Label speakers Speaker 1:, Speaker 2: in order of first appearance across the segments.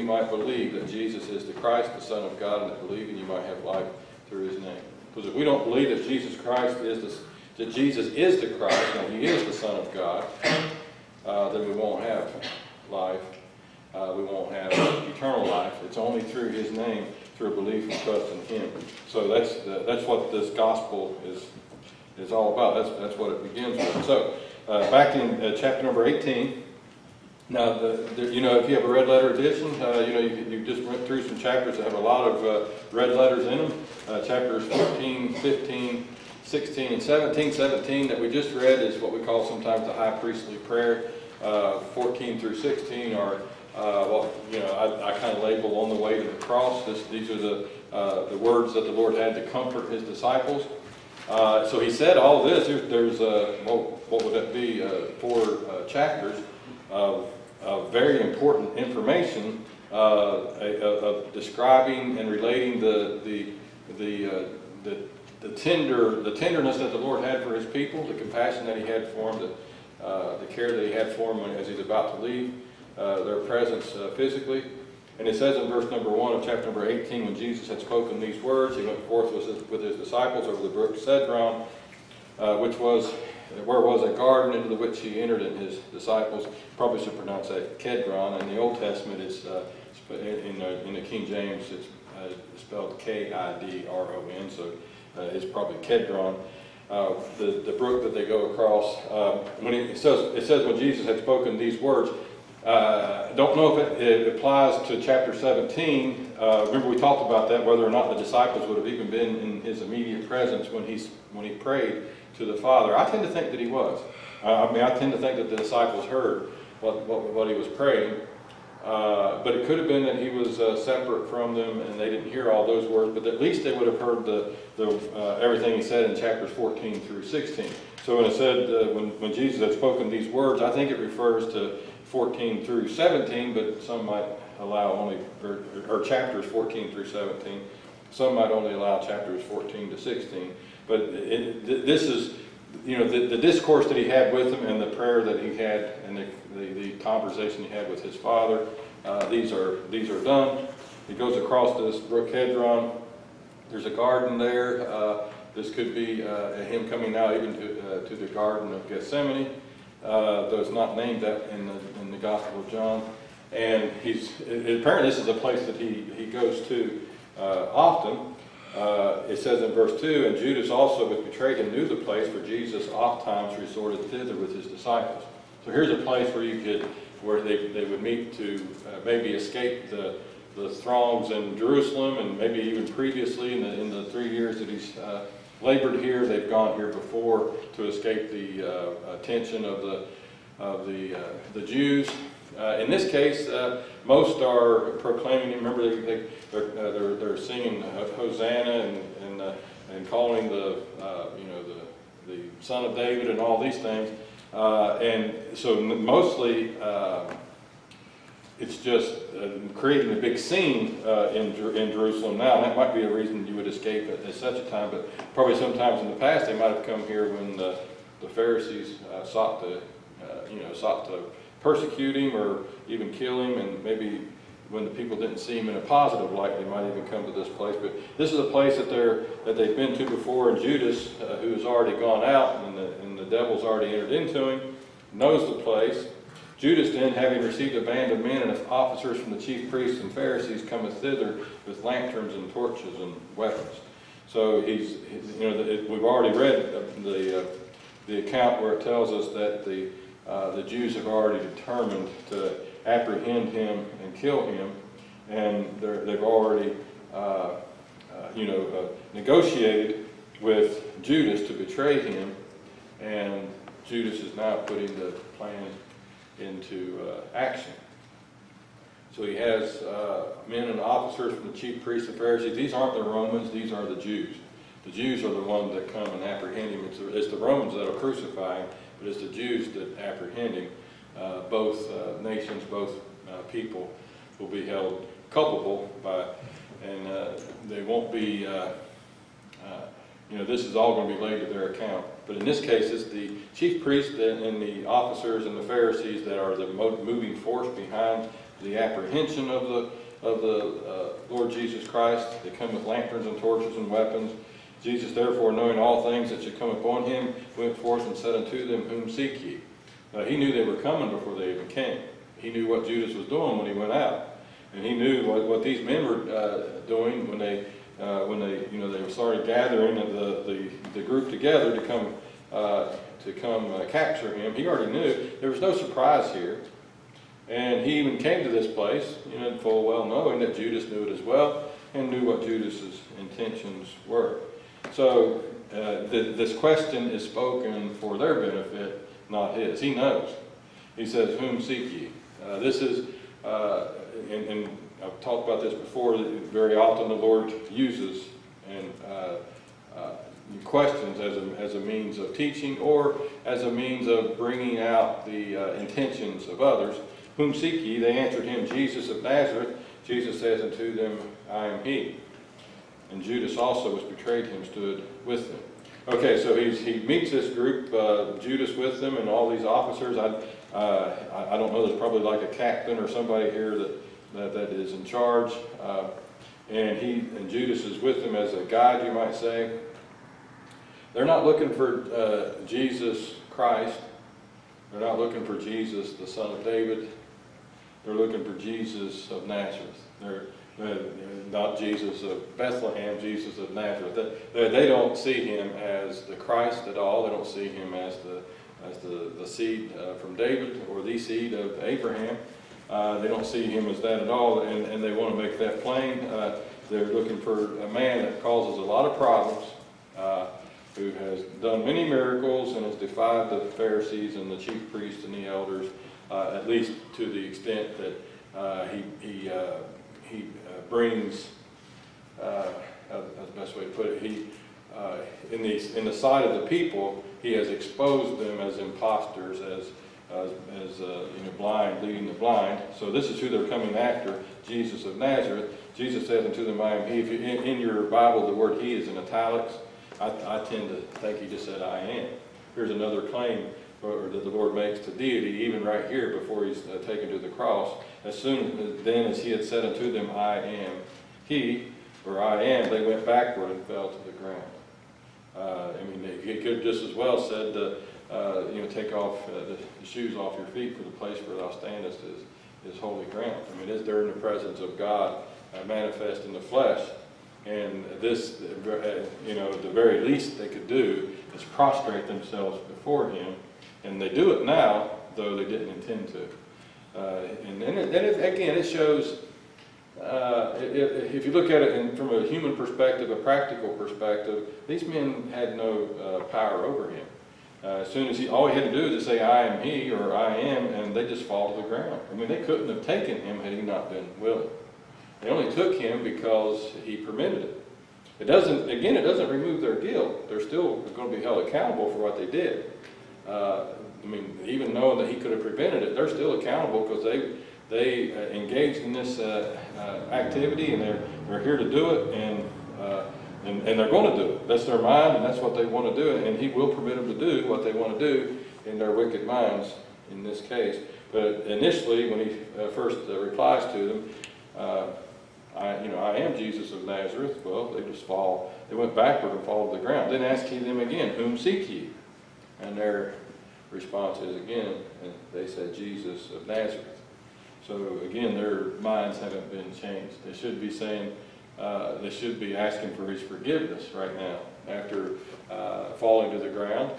Speaker 1: might believe that Jesus is the Christ, the Son of God, and that believing you might have life through his name. Because if we don't believe that Jesus is the Christ, and he is the Son of God, then we won't have life. We won't have eternal life. It's only through his name, through belief and trust in him. So that's what this gospel is all about. That's what it begins with. So back in chapter number 18. Now, if you have a red letter edition, you just went through some chapters that have a lot of red letters in them. Chapters 14, 15, 16, and 17. 17 that we just read is what we call sometimes the high priestly prayer. 14 through 16 are I kind of label on the way to the cross. These are the words that the Lord had to comfort his disciples. So he said all this. There's what would that be? 4 chapters of very important information of describing and relating the tenderness that the Lord had for his people, the compassion that he had for them, the care that he had for them as he's about to leave their presence physically. And it says in verse number 1 of chapter number 18, when Jesus had spoken these words, he went forth with his disciples over the brook Cedron, where was a garden into which he entered and his disciples. Probably should pronounce that Kedron. In the Old Testament, it's in the King James, it's spelled Kidron, so it's probably Kedron. The brook that they go across. It says when Jesus had spoken these words. Don't know if it applies to chapter 17. Remember we talked about that, whether or not the disciples would have even been in his immediate presence when he prayed to the Father. I tend to think that he was. I tend to think that the disciples heard what he was praying. But it could have been that he was separate from them and they didn't hear all those words, but at least they would have heard everything he said in chapters 14 through 16. So when it said, when Jesus had spoken these words, I think it refers to 14 through 17, but some might allow only, or chapters 14 through 17. Some might only allow chapters 14 to 16. But this is, the discourse that he had with them and the prayer that he had and the conversation he had with his Father, these are done. He goes across this brook Kedron. There's a garden there. This could be him coming now even to the Garden of Gethsemane, though it's not named that in the Gospel of John. And apparently this is a place that he goes to often. It says in verse 2, and Judas also, which betrayed him, knew the place, for Jesus oft times resorted thither with his disciples. So here's a place where they would meet to maybe escape the throngs in Jerusalem, and maybe even previously in the 3 years that he's labored here, they've gone here before to escape the attention of the Jews. In this case, most are proclaiming. Remember, they're singing Hosanna and calling the Son of David and all these things. And so mostly it's just creating a big scene in Jerusalem now. And that might be a reason you would escape at such a time. But probably sometimes in the past they might have come here when the Pharisees sought to persecute him or even kill him, and maybe when the people didn't see him in a positive light, they might even come to this place. But this is a place that they've been to before, and Judas, who has already gone out and the devil's already entered into him, knows the place. Judas then, having received a band of men and officers from the chief priests and Pharisees, cometh thither with lanterns and torches and weapons. So we've already read the account where it tells us that the Jews have already determined to apprehend him and kill him, and they've already negotiated with Judas to betray him, and Judas is now putting the plan into action. So he has men and officers from the chief priests and Pharisees. These aren't the Romans, these are the Jews. The Jews are the ones that come and apprehend him. It's the Romans that will crucify him, but it's the Jews that apprehend him. Both nations, both people will be held culpable and they won't be, this is all going to be laid to their account. But in this case, it's the chief priests and the officers and the Pharisees that are the moving force behind the apprehension of the Lord Jesus Christ. They come with lanterns and torches and weapons. Jesus, therefore, knowing all things that should come upon him, went forth and said unto them, Whom seek ye? He knew they were coming before they even came. He knew what Judas was doing when he went out, and he knew what these men were doing when they they started gathering the group together to come capture him. He already knew. There was no surprise here. And he even came to this place, full well knowing that Judas knew it as well, and knew what Judas's intentions were. So this question is spoken for their benefit, not his. He knows. He says, Whom seek ye? This is, and I've talked about this before, that very often the Lord uses and questions as a means of teaching or as a means of bringing out the intentions of others. Whom seek ye? They answered him, Jesus of Nazareth. Jesus says unto them, I am he. And Judas also, which betrayed him, stood with them. Okay, so he meets this group, Judas with them, and all these officers. I don't know, there's probably like a captain or somebody here that is in charge. And Judas is with them as a guide, you might say. They're not looking for Jesus Christ. They're not looking for Jesus, the son of David. They're looking for Jesus of Nazareth. They're not Jesus of Bethlehem, Jesus of Nazareth. They don't see him as the Christ at all. They don't see him as the seed from David or the seed of Abraham. They don't see him as that at all, and they want to make that plain. They're looking for a man that causes a lot of problems, who has done many miracles and has defied the Pharisees and the chief priests and the elders, at least to the extent that he brings, how's the best way to put it, in the sight of the people, he has exposed them as imposters, as blind leading the blind. So this is who they're coming after, Jesus of Nazareth. Jesus says unto them, I am he. If in your Bible the word he is in italics, I tend to think he just said, I am. Here's another claim that the Lord makes to deity, even right here before he's taken to the cross. As soon then as he had said unto them, I am he, or I am, they went backward and fell to the ground. He could just as well said, take off the shoes off your feet, for the place where thou standest is holy ground. They're in the presence of God manifest in the flesh. And this, the very least they could do is prostrate themselves before him. And they do it now, though they didn't intend to. And then it shows, if you look at it from a human perspective, a practical perspective, these men had no power over him. As soon as all he had to do is to say, I am he, or I am, and they just fall to the ground. They couldn't have taken him had he not been willing. They only took him because he permitted it. It doesn't remove their guilt. They're still going to be held accountable for what they did. Even knowing that he could have prevented it, they're still accountable because they engaged in this activity, and they're here to do it, and they're going to do it. That's their mind, and that's what they want to do, and he will permit them to do what they want to do in their wicked minds in this case. But initially, when he first replies to them, I am Jesus of Nazareth. Well, they went backward and fall to the ground. Then asked he them again, Whom seek ye? And their response is again, and they said, Jesus of Nazareth. So again, their minds haven't been changed. They should be saying, they should be asking for his forgiveness right now after falling to the ground.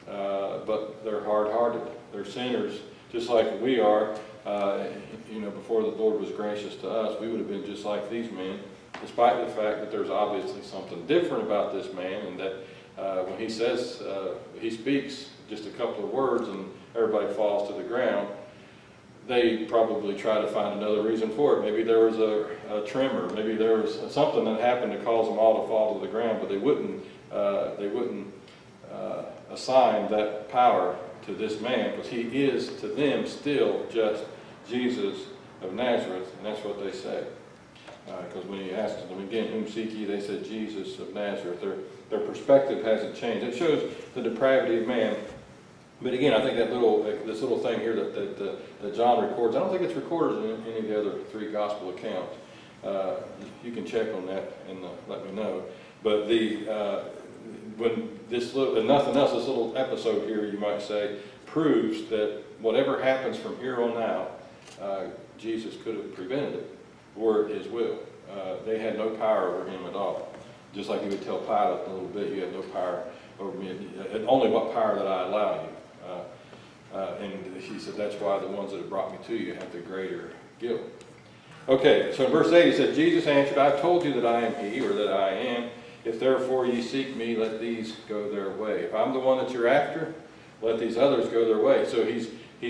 Speaker 1: But they're hard-hearted. They're sinners, just like we are. Before the Lord was gracious to us, we would have been just like these men, despite the fact that there's obviously something different about this man, and that when he says, he speaks just a couple of words and everybody falls to the ground, they probably try to find another reason for it. Maybe there was a tremor, maybe there was something that happened to cause them all to fall to the ground, but they wouldn't assign that power to this man, because he is to them still just Jesus of Nazareth, and that's what they say. Because when he asks them again, Whom seek ye? They said, Jesus of Nazareth. Their perspective hasn't changed. It shows the depravity of man. But again, I think that this little thing here that John records, I don't think it's recorded in any of the other three gospel accounts. You can check on that and let me know. But when this little, and nothing else, this little episode here, you might say, proves that whatever happens from here on out, Jesus could have prevented it, were it his will. They had no power over him at all. Just like he would tell Pilate in a little bit, you have no power over me, only what power that I allow you. And he said, that's why the ones that have brought me to you have the greater guilt. Okay, so in verse 8 he said, Jesus answered, I've told you that I am he, or that I am. If therefore ye seek me, let these go their way. If I'm the one that you're after, let these others go their way. So he's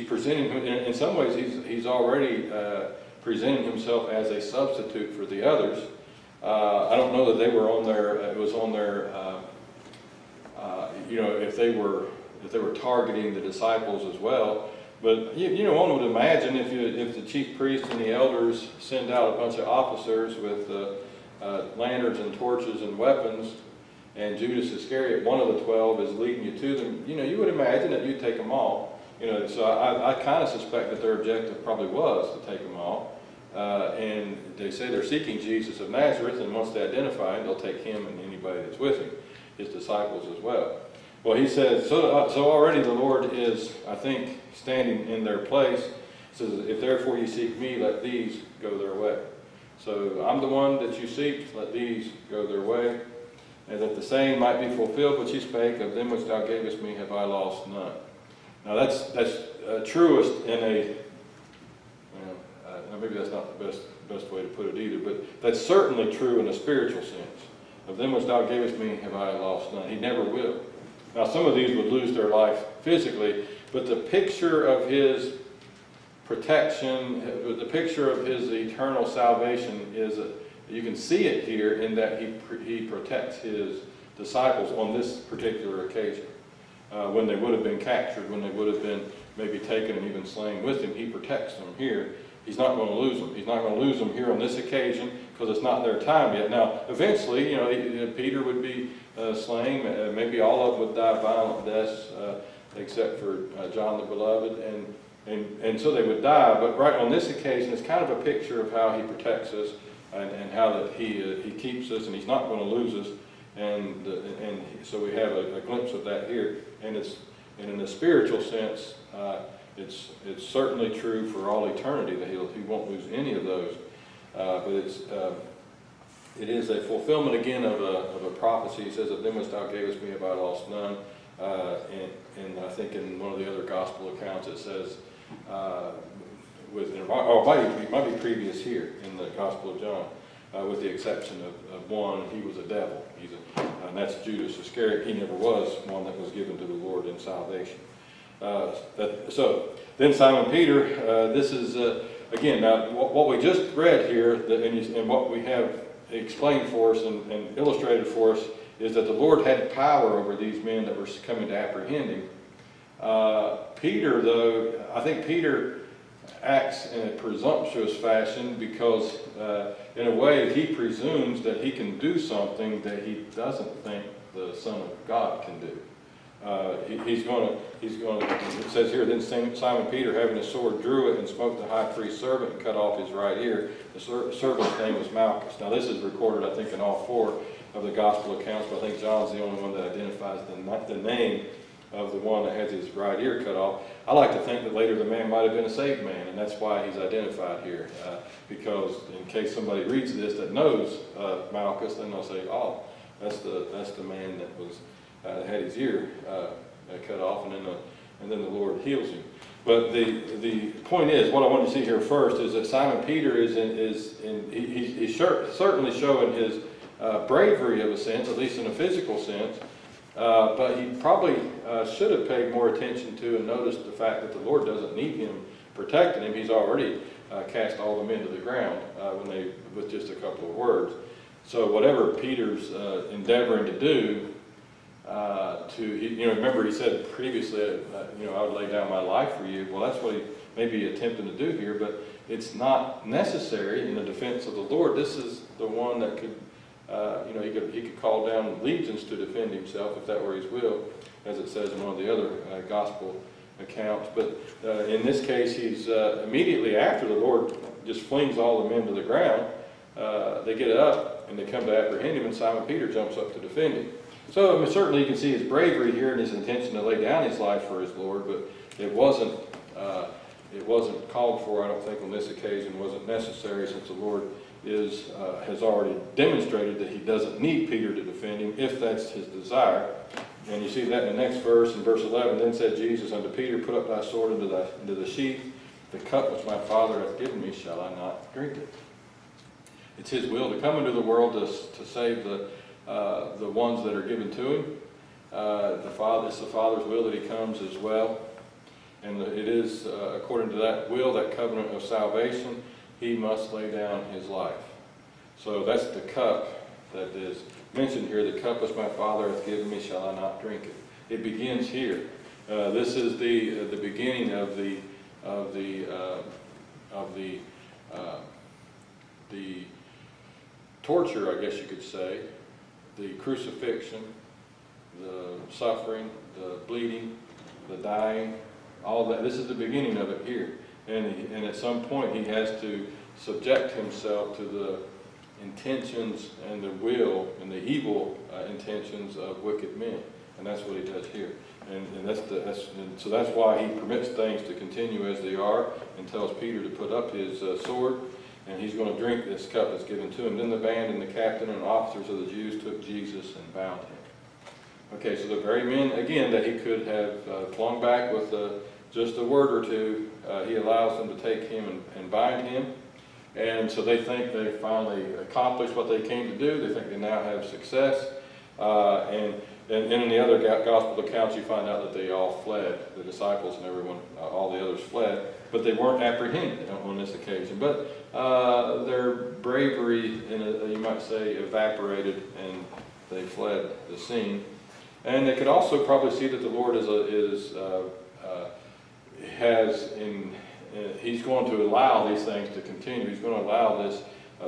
Speaker 1: presenting, in some ways he's already presenting himself as a substitute for the others. I don't know that they were on their, it was on their, if they were targeting the disciples as well. But one would imagine if the chief priests and the elders send out a bunch of officers with lanterns and torches and weapons, and Judas Iscariot, one of the 12, is leading you to them, you would imagine that you'd take them all. So I kind of suspect that their objective probably was to take them all. And they say they're seeking Jesus of Nazareth, and once they identify him, they'll take him and anybody that's with him, his disciples as well. Well, he says, so already the Lord is, I think, standing in their place. He says, if therefore you seek me, let these go their way. So I'm the one that you seek, let these go their way. And that the saying might be fulfilled which he spake, of them which thou gavest me have I lost none. Now that's truest in a, maybe that's not the best way to put it either, but that's certainly true in a spiritual sense. Of them which thou gavest me have I lost none. He never will. Now some of these would lose their life physically, but the picture of his protection, the picture of his eternal salvation is, you can see it here in that he protects his disciples on this particular occasion. When they would have been captured, when they would have been maybe taken and even slain with him, he protects them here. He's not going to lose them. He's not going to lose them here on this occasion because it's not their time yet. Now, eventually, Peter would be slain. Maybe all of them would die violent deaths, except for John the Beloved, and so they would die. But right on this occasion, it's kind of a picture of how he protects us and how that he keeps us, and he's not going to lose us. And so we have a glimpse of that here. And in a spiritual sense, it's certainly true for all eternity that he won't lose any of those. But it is a fulfillment again of a prophecy. He says, of them which thou gavest me have I lost none. And I think in one of the other gospel accounts it says, it might be previous here in the Gospel of John, with the exception of one, he was a devil. And that's Judas Iscariot. He never was one that was given to the Lord in salvation. So then Simon Peter, this is, again, now what we just read here, and what we have explained for us and illustrated for us, is that the Lord had power over these men that were coming to apprehend him. Peter, though, I think Peter acts in a presumptuous fashion because, in a way, he presumes that he can do something that he doesn't think the Son of God can do. It says here, then Simon Peter, having a sword, drew it and smote the high priest's servant and cut off his right ear. The servant's name was Malchus. Now this is recorded, I think, in all four of the gospel accounts, but I think John's the only one that identifies the name of the one that has his right ear cut off. I like to think that later the man might have been a saved man, and that's why he's identified here. Because in case somebody reads this that knows Malchus, then they'll say, oh, that's the man that was had his ear cut off, and then the Lord heals him. But the point is, what I want to see here first is that Simon Peter he's certainly showing his bravery of a sense, at least in a physical sense. But he probably should have paid more attention to and noticed the fact that the Lord doesn't need him protecting him. He's already cast all the men to the ground with just a couple of words. So whatever Peter's endeavoring to do, remember he said previously, I would lay down my life for you. Well, that's what he may be attempting to do here, but it's not necessary in the defense of the Lord. This is the one that could. He could call down legions to defend himself if that were his will. as it says in one of the other gospel accounts. But in this case, he's immediately after the Lord just flings all the men to the ground. They get up and they come to apprehend him, and Simon Peter jumps up to defend him. So certainly you can see his bravery here and his intention to lay down his life for his Lord, but it wasn't called for, I don't think, on this occasion. Wasn't necessary, since the Lord has already demonstrated that he doesn't need Peter to defend him if that's his desire. And you see that in the next verse, in verse 11. Then said Jesus unto Peter, Put up thy sword into the sheath. The cup which my Father hath given me, shall I not drink it? It's his will to come into the world to save the ones that are given to him. It's the Father's will that he comes as well. And it is, according to that will, that covenant of salvation, he must lay down his life. So that's the cup that is mentioned here. The cup which my Father hath given me, shall I not drink it? It begins here. This is the beginning of the torture, I guess you could say, the crucifixion, the suffering, the bleeding, the dying, all that. This is the beginning of it here. And at some point he has to subject himself to the intentions and the will and the evil intentions of wicked men. And that's what he does here. And so that's why he permits things to continue as they are and tells Peter to put up his sword. And he's going to drink this cup that's given to him. Then the band and the captain and officers of the Jews took Jesus and bound him. Okay, so the very men, again, that he could have flung back with just a word or two, he allows them to take him and bind him. And so they think they finally accomplished what they came to do. They think they now have success. And in the other gospel accounts, you find out that they all fled. The disciples and everyone, all the others fled. But they weren't apprehended on this occasion. But their bravery, you might say, evaporated, and they fled the scene. And they could also probably see that the Lord he's going to allow these things to continue. He's going to allow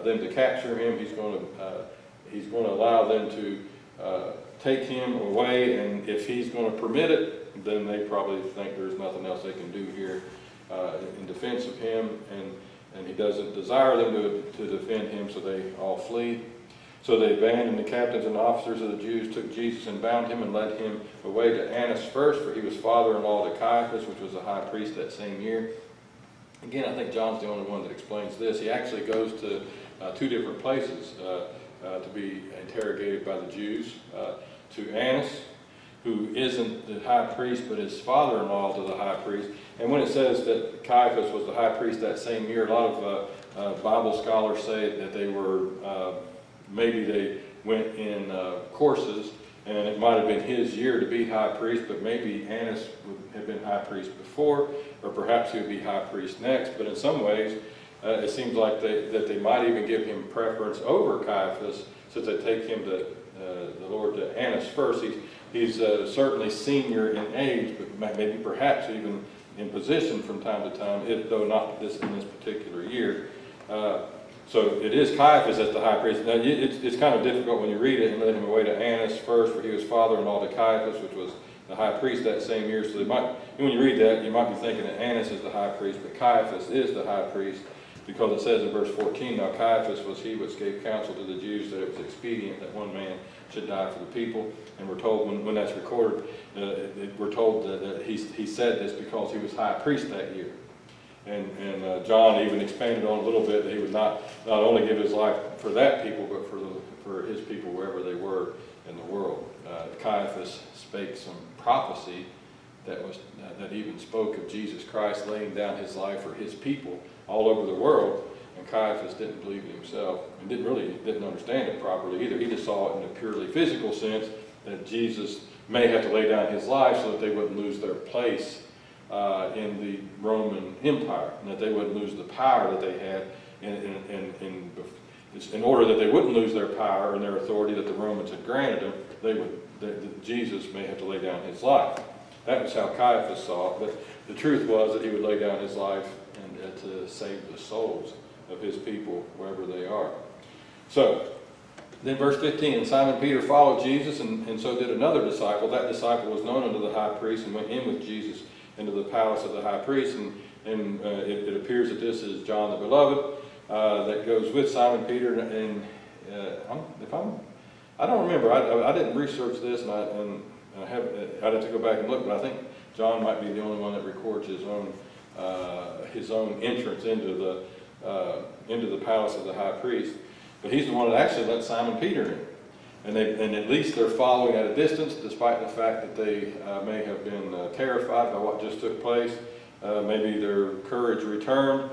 Speaker 1: them to capture him. He's going to allow them to take him away. And if he's going to permit it, then they probably think there's nothing else they can do here in defense of him. And he doesn't desire them to defend him, so they all flee. So they abandoned the captains and officers of the Jews, took Jesus and bound him and led him away to Annas first, for he was father-in-law to Caiaphas, which was the high priest that same year. Again, I think John's the only one that explains this. He actually goes to two different places to be interrogated by the Jews. To Annas, who isn't the high priest, but is father-in-law to the high priest. And when it says that Caiaphas was the high priest that same year, a lot of Bible scholars say that they were... maybe they went in courses, and it might have been his year to be high priest, but maybe Annas would have been high priest before, or perhaps he would be high priest next. But in some ways, it seems like that they might even give him preference over Caiaphas, since they take him to the Lord to Annas first. He's certainly senior in age, but maybe perhaps even in position from time to time, though not in this particular year. So it is Caiaphas as the high priest. Now, it's kind of difficult when you read it and led him away to Annas first, for he was father-in-law to Caiaphas, which was the high priest that same year. So when you read that, you might be thinking that Annas is the high priest, but Caiaphas is the high priest, because it says in verse 14, Now Caiaphas was he which gave counsel to the Jews that it was expedient that one man should die for the people. And we're told when that's recorded, we're told that he said this because he was high priest that year. And John even expanded on a little bit that he would not only give his life for that people, but for his people wherever they were in the world. Caiaphas spake some prophecy that even spoke of Jesus Christ laying down his life for his people all over the world. And Caiaphas didn't believe it himself and didn't understand it properly either. He just saw it in a purely physical sense, that Jesus may have to lay down his life so that they wouldn't lose their place in the Roman Empire, and that they wouldn't lose the power that they had in order that they wouldn't lose their power and their authority that the Romans had granted them. Jesus may have to lay down his life. That was how Caiaphas saw it, but the truth was that he would lay down his life and to save the souls of his people wherever they are. So Then verse 15, and Simon Peter followed Jesus, and so did another disciple. That disciple was known unto the high priest and went in with Jesus into the palace of the high priest. And it appears that this is John the Beloved that goes with Simon Peter. And I don't remember. I didn't research this, and I'd have to go back and look. But I think John might be the only one that records his own entrance into the palace of the high priest. But he's the one that actually let Simon Peter in. And at least they're following at a distance, despite the fact that they may have been terrified by what just took place. Maybe their courage returned.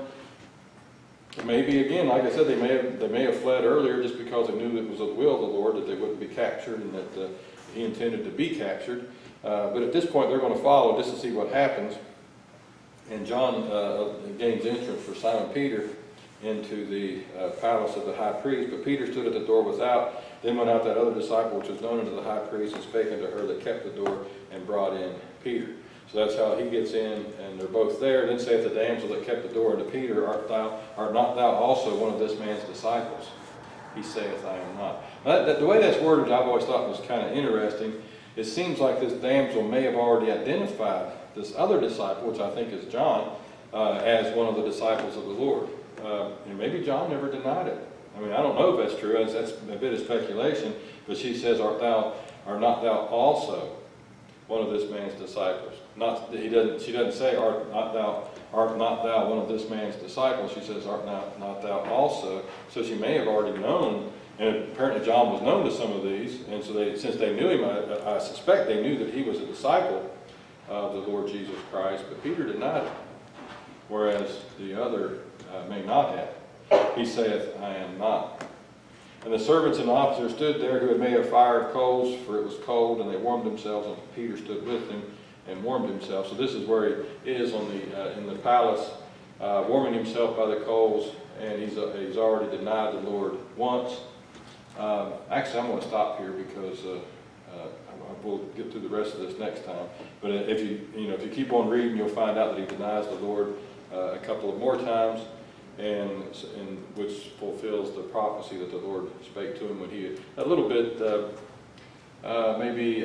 Speaker 1: Maybe, again, like I said, they may have fled earlier just because they knew it was the will of the Lord that they wouldn't be captured and that he intended to be captured. But at this point, they're going to follow just to see what happens. And John gains entrance for Simon Peter into the palace of the high priest. But Peter stood at the door without. Then went out that other disciple, which was known unto the high priest, and spake unto her that kept the door, and brought in Peter. So that's how he gets in, and they're both there. Then saith the damsel that kept the door unto Peter, art not thou also one of this man's disciples? He saith, I am not. Now, the way that's worded, I've always thought was kind of interesting. It seems like this damsel may have already identified this other disciple, which I think is John, as one of the disciples of the Lord. And maybe John never denied it. I mean, I don't know if that's true. That's a bit of speculation. But she says, art not thou also one of this man's disciples? She doesn't say, art not thou one of this man's disciples. She says, art not thou also? So she may have already known. And apparently John was known to some of these. And so since they knew him, I suspect they knew that he was a disciple of the Lord Jesus Christ. But Peter denied it, whereas the other may not have. He saith, I am not. And the servants and officers stood there, who had made a fire of coals, for it was cold, and they warmed themselves, and Peter stood with them and warmed himself. So this is where he is in the palace, warming himself by the coals, and he's already denied the Lord once. Actually, I'm going to stop here because we'll get through the rest of this next time. But if you keep on reading, you'll find out that he denies the Lord a couple of more times, and which fulfills the prophecy that the Lord spake to him when he a little bit maybe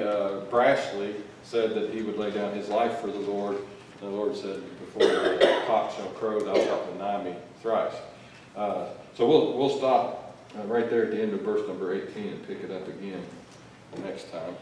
Speaker 1: brashly said that he would lay down his life for the Lord. And the Lord said, before the cock shall crow, thou shalt deny me thrice. So we'll stop right there at the end of verse number 18 and pick it up again next time.